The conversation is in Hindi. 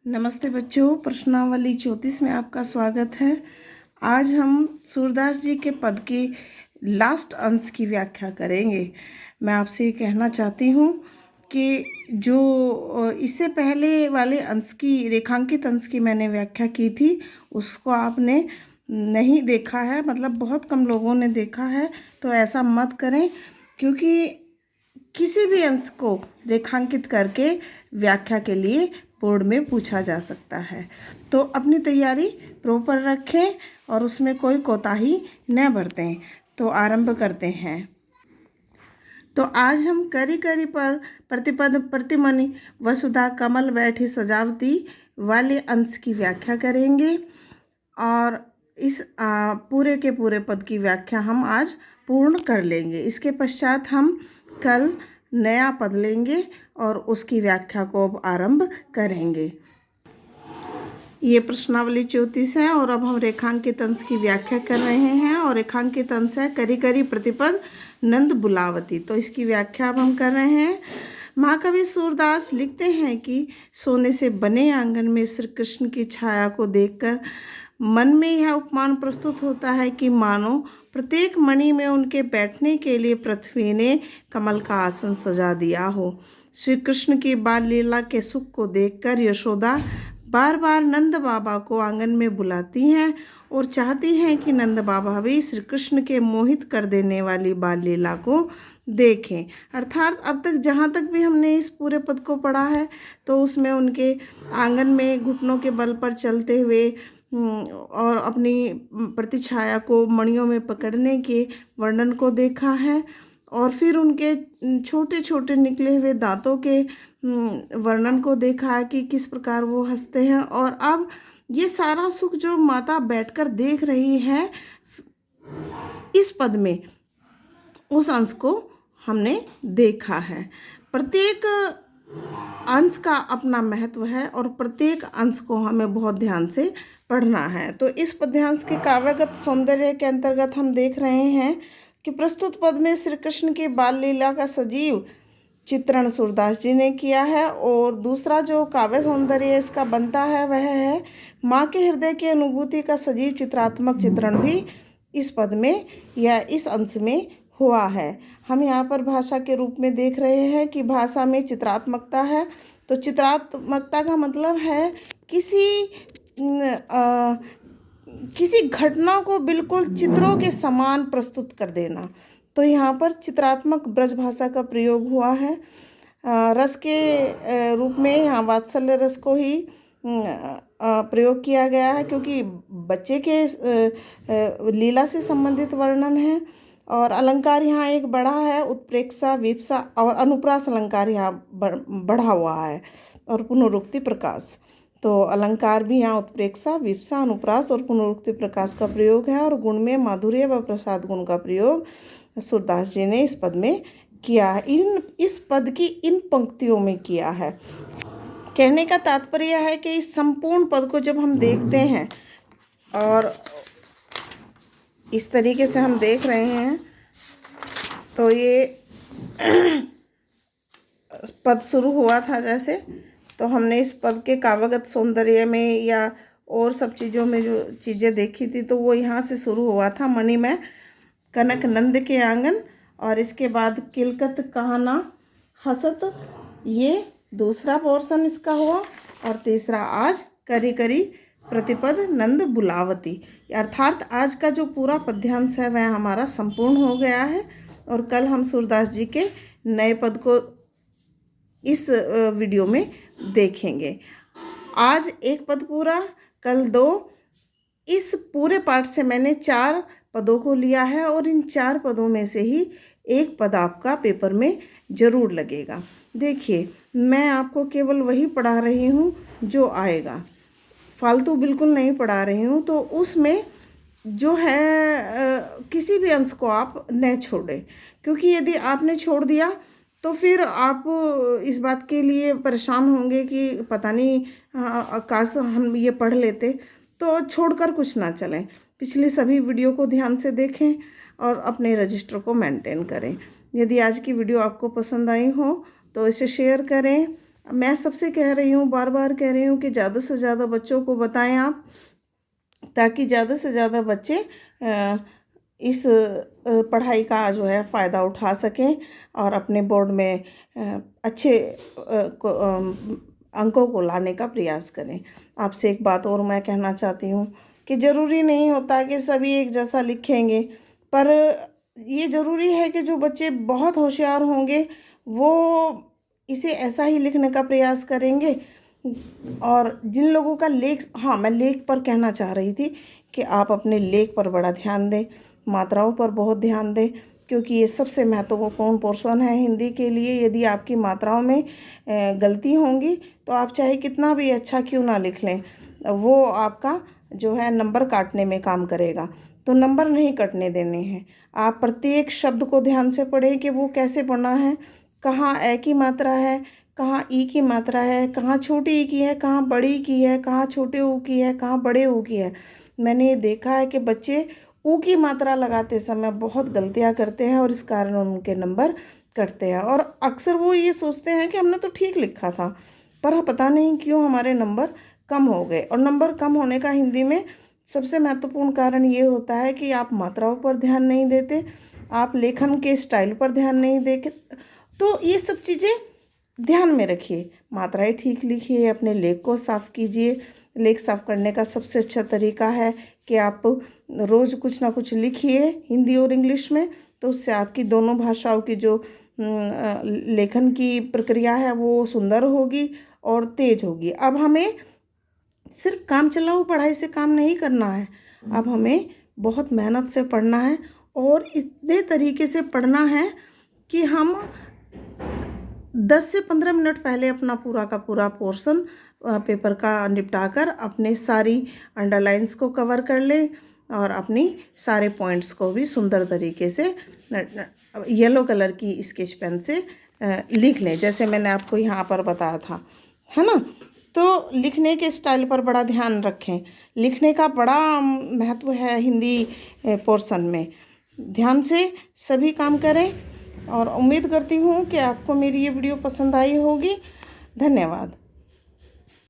नमस्ते बच्चों, प्रश्नावली 34 में आपका स्वागत है। आज हम सूरदास जी के पद के लास्ट अंश की व्याख्या करेंगे। मैं आपसे कहना चाहती हूँ कि जो इससे पहले वाले अंश की, रेखांकित अंश की मैंने व्याख्या की थी, उसको आपने नहीं देखा है, मतलब बहुत कम लोगों ने देखा है। तो ऐसा मत करें, क्योंकि किसी भी अंश को रेखांकित करके व्याख्या के लिए बोर्ड में पूछा जा सकता है। तो अपनी तैयारी प्रॉपर रखें और उसमें कोई कोताही न बरतें। तो आरंभ करते हैं। तो आज हम करी करी पर प्रतिपद प्रतिमनि वसुधा कमल बैठी सजावती वाले अंश की व्याख्या करेंगे और इस पूरे के पूरे पद की व्याख्या हम आज पूर्ण कर लेंगे। इसके पश्चात हम कल नया पद लेंगे और उसकी व्याख्या को अब आरंभ करेंगे। ये प्रश्नावली 34 है और अब हम रेखांकित अंश की व्याख्या कर रहे हैं। और रेखांकित अंश है करी करी प्रतिपद नंद बुलावती। तो इसकी व्याख्या अब हम कर रहे हैं। महाकवि सूरदास लिखते हैं कि सोने से बने आंगन में श्री कृष्ण की छाया को देखकर मन में यह उपमान प्रस्तुत होता है कि मानो प्रत्येक मणि में उनके बैठने के लिए पृथ्वी ने कमल का आसन सजा दिया हो। श्री कृष्ण की बाल लीला के सुख को देखकर यशोदा बार बार नंद बाबा को आंगन में बुलाती हैं और चाहती हैं कि नंद बाबा भी श्री कृष्ण के मोहित कर देने वाली बाल लीला को देखें। अर्थात अब तक जहाँ तक भी हमने इस पूरे पद को पढ़ा है, तो उसमें उनके आंगन में घुटनों के बल पर चलते हुए और अपनी प्रतिछाया को मणियों में पकड़ने के वर्णन को देखा है, और फिर उनके छोटे छोटे निकले हुए दांतों के वर्णन को देखा है कि किस प्रकार वो हंसते हैं। और अब ये सारा सुख जो माता बैठकर देख रही है इस पद में, उस अंश को हमने देखा है। प्रत्येक अंश का अपना महत्व है और प्रत्येक अंश को हमें बहुत ध्यान से पढ़ना है। तो इस पद्यांश के काव्यगत सौंदर्य के अंतर्गत हम देख रहे हैं कि प्रस्तुत पद में श्री कृष्ण की बाल लीला का सजीव चित्रण सूरदास जी ने किया है। और दूसरा जो काव्य सौंदर्य इसका बनता है वह है माँ के हृदय की अनुभूति का सजीव चित्रात्मक चित्रण भी इस पद में या इस अंश में हुआ है। हम यहाँ पर भाषा के रूप में देख रहे हैं कि भाषा में चित्रात्मकता है। तो चित्रात्मकता का मतलब है किसी घटना को बिल्कुल चित्रों के समान प्रस्तुत कर देना। तो यहाँ पर चित्रात्मक ब्रज भाषा का प्रयोग हुआ है। रस के रूप में यहाँ वात्सल्य रस को ही प्रयोग किया गया है, क्योंकि बच्चे के लीला से संबंधित वर्णन है। और अलंकार यहाँ एक बढ़ा है, उत्प्रेक्षा विप्सा और अनुप्रास अलंकार यहाँ बढ़ा हुआ है, और पुनरुक्ति प्रकाश। तो अलंकार भी यहाँ उत्प्रेक्षा विप्सा अनुप्रास और पुनरुक्ति प्रकाश का प्रयोग है। और गुण में माधुर्य व प्रसाद गुण का प्रयोग सूरदास जी ने इस पद में किया है। इस पद की इन पंक्तियों में किया है। कहने का तात्पर्य है कि इस संपूर्ण पद को जब हम देखते हैं और इस तरीके से हम देख रहे हैं, तो ये पद शुरू हुआ था जैसे, तो हमने इस पद के काव्यगत सौंदर्य में या और सब चीज़ों में जो चीज़ें देखी थी, तो वो यहाँ से शुरू हुआ था, मणि में कनक नंद के आंगन। और इसके बाद किलकत कहना हसत, ये दूसरा पोर्शन इसका हुआ। और तीसरा आज करी करी प्रतिपद नंद बुलावती। अर्थात आज का जो पूरा पद्यांश है वह हमारा संपूर्ण हो गया है। और कल हम सूरदास जी के नए पद को इस वीडियो में देखेंगे। आज एक पद पूरा, कल 2। इस पूरे पाठ से मैंने 4 पदों को लिया है और इन 4 पदों में से ही एक पद आपका पेपर में ज़रूर लगेगा। देखिए, मैं आपको केवल वही पढ़ा रही हूँ जो आएगा, फालतू बिल्कुल नहीं पढ़ा रही हूँ। तो उसमें जो है किसी भी अंश को आप न छोड़ें, क्योंकि यदि आपने छोड़ दिया तो फिर आप इस बात के लिए परेशान होंगे कि पता नहीं काश हम ये पढ़ लेते। तो छोड़कर कुछ ना चलें। पिछली सभी वीडियो को ध्यान से देखें और अपने रजिस्टर को मेंटेन करें। यदि आज की वीडियो आपको पसंद आई हो तो इसे शेयर करें, मैं सबसे कह रही हूँ, बार बार कह रही हूँ कि ज़्यादा से ज़्यादा बच्चों को बताएं आप, ताकि ज़्यादा से ज़्यादा बच्चे इस पढ़ाई का जो है फ़ायदा उठा सकें और अपने बोर्ड में अच्छे अंकों को लाने का प्रयास करें। आपसे एक बात और मैं कहना चाहती हूँ कि ज़रूरी नहीं होता कि सभी एक जैसा लिखेंगे, पर ये ज़रूरी है कि जो बच्चे बहुत होशियार होंगे वो इसे ऐसा ही लिखने का प्रयास करेंगे। और जिन लोगों का लेख, हाँ मैं लेख पर कहना चाह रही थी कि आप अपने लेख पर बड़ा ध्यान दें, मात्राओं पर बहुत ध्यान दें, क्योंकि ये सबसे महत्वपूर्ण पोर्शन है हिंदी के लिए। यदि आपकी मात्राओं में गलती होंगी तो आप चाहे कितना भी अच्छा क्यों ना लिख लें, वो आपका जो है नंबर काटने में काम करेगा। तो नंबर नहीं कटने देने हैं। आप प्रत्येक शब्द को ध्यान से पढ़ें कि वो कैसे पढ़ना है, कहाँ ए की मात्रा है, कहाँ ई की मात्रा है, कहाँ छोटी ई की है, कहाँ बड़ी की है, कहाँ छोटे ऊ की है, कहाँ बड़े ऊ की है। मैंने ये देखा है कि बच्चे ऊ की मात्रा लगाते समय बहुत गलतियाँ करते हैं और इस कारण उनके नंबर कटते हैं। और अक्सर वो ये सोचते हैं कि हमने तो ठीक लिखा था, पर पता नहीं क्यों हमारे नंबर कम हो गए। और नंबर कम होने का हिंदी में सबसे महत्वपूर्ण कारण ये होता है कि आप मात्राओं पर ध्यान नहीं देते, आप लेखन के स्टाइल पर ध्यान नहीं देते। तो ये सब चीज़ें ध्यान में रखिए, मात्राएं ठीक लिखिए, अपने लेख को साफ कीजिए। लेख साफ करने का सबसे अच्छा तरीका है कि आप रोज़ कुछ ना कुछ लिखिए, हिंदी और इंग्लिश में। तो उससे आपकी दोनों भाषाओं की जो लेखन की प्रक्रिया है वो सुंदर होगी और तेज होगी। अब हमें सिर्फ काम चलाऊ पढ़ाई से काम नहीं करना है, अब हमें बहुत मेहनत से पढ़ना है और इतने तरीके से पढ़ना है कि हम 10 से 15 मिनट पहले अपना पूरा का पूरा पोर्शन पेपर का निपटा कर अपने सारी अंडरलाइंस को कवर कर लें और अपनी सारे पॉइंट्स को भी सुंदर तरीके से येलो कलर की स्केच पेन से लिख लें, जैसे मैंने आपको यहाँ पर बताया था, है ना। तो लिखने के स्टाइल पर बड़ा ध्यान रखें, लिखने का बड़ा महत्व है हिंदी पोर्शन में। ध्यान से सभी काम करें और उम्मीद करती हूँ कि आपको मेरी ये वीडियो पसंद आई होगी। धन्यवाद।